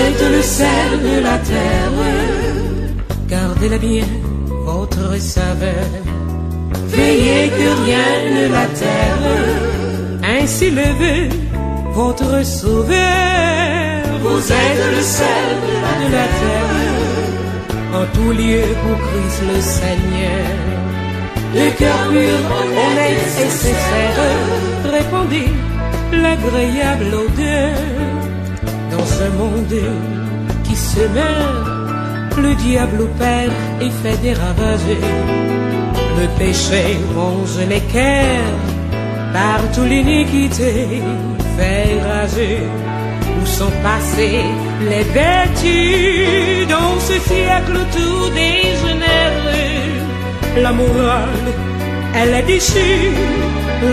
êtes le sel de la terre. Gardez-la bien, votre saveur. Veillez que rien ne l'altère. Ainsi le veut votre sauveur. Vous êtes le sel de la terre. En tout lieu pour Christ le Seigneur. Le cœur pur, honnête et sincère, répandez l'agréable odeur. Dans ce monde qui se meurt, le diable opère et fait des ravages. Le péché ronge les cœurs, partout l'iniquité fait rager. Où sont passées les vertus dans ce siècle tout dégénère? La morale, elle est déchue,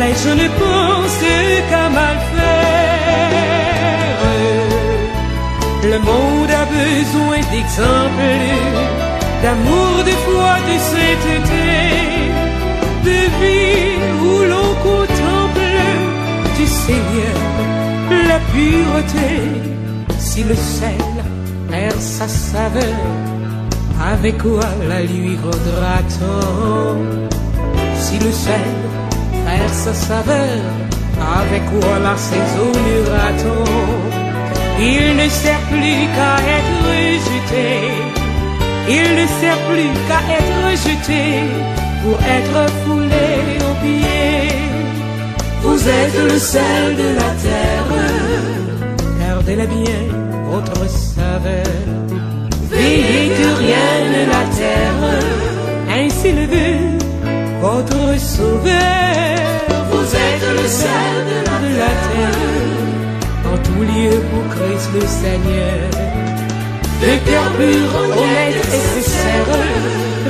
les gens ne pensent qu'à mal faire. Le monde a besoin d'exemples, d'amour, de foi, de sainteté, de vie où l'on contemple du Seigneur la pureté. Si le sel perd sa saveur, avec quoi la lui rendra-t-on? Si le sel perd sa saveur, avec quoi la saisonnera-t-on? Il ne sert plus qu'à être jeté. Il ne sert plus qu'à être jeté pour être foulé aux pieds. Vous êtes le sel de la terre. Gardez-la bien, votre saveur. Veillez que rien ne l'altère. Ainsi le veut votre sauveur. Vous êtes le sel de la terre. En tout lieu pour Christ le Seigneur. De cœur pur, honnête et sincère,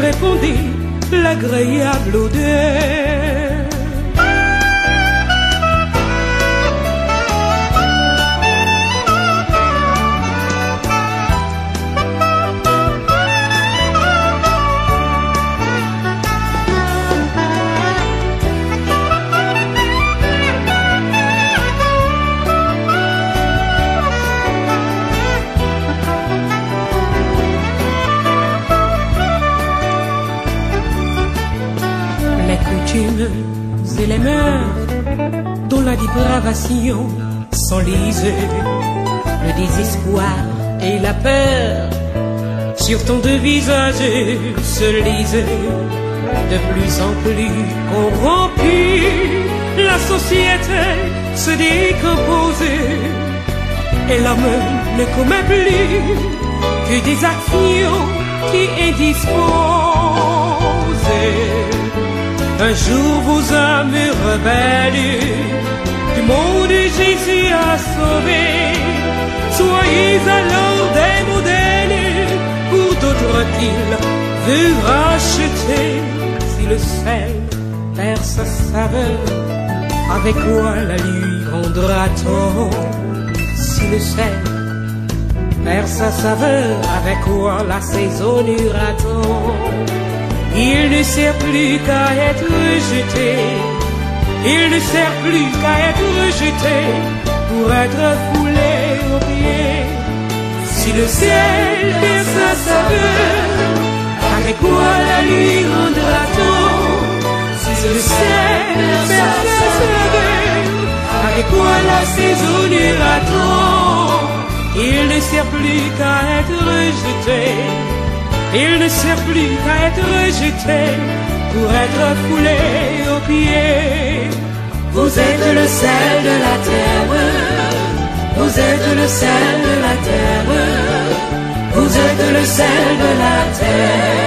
répondez l'agréable odeur. Et les mœurs dont la dépravation s'enlise, le désespoir et la peur sur ton deux visages se lisent. De plus en plus corrompue, la société se décompose et l'homme ne commet plus que des actions qui indisposent. Un jour vos âmes rebelles du monde Jésus a sauvé. Soyez alors des modèles pour d'autres qu'il veut racheter. Si le sel perd sa saveur, avec quoi la lui rendra-t-on? Si le sel perd sa saveur, avec quoi la saisonnera-t-on? Il ne sert plus qu'à être jeté. Il ne sert plus qu'à être jeté pour être foulé aux pieds. Si le ciel perd sa saveur, avec quoi la lui rendra-t-on? Si le ciel perd sa saveur, avec quoi la saisonnera-t-on? Il ne sert plus qu'à être jeté. Il ne sert plus qu'à être rejeté pour être foulé aux pieds. Vous êtes le sel de la terre. Vous êtes le sel de la terre. Vous êtes le sel de la terre.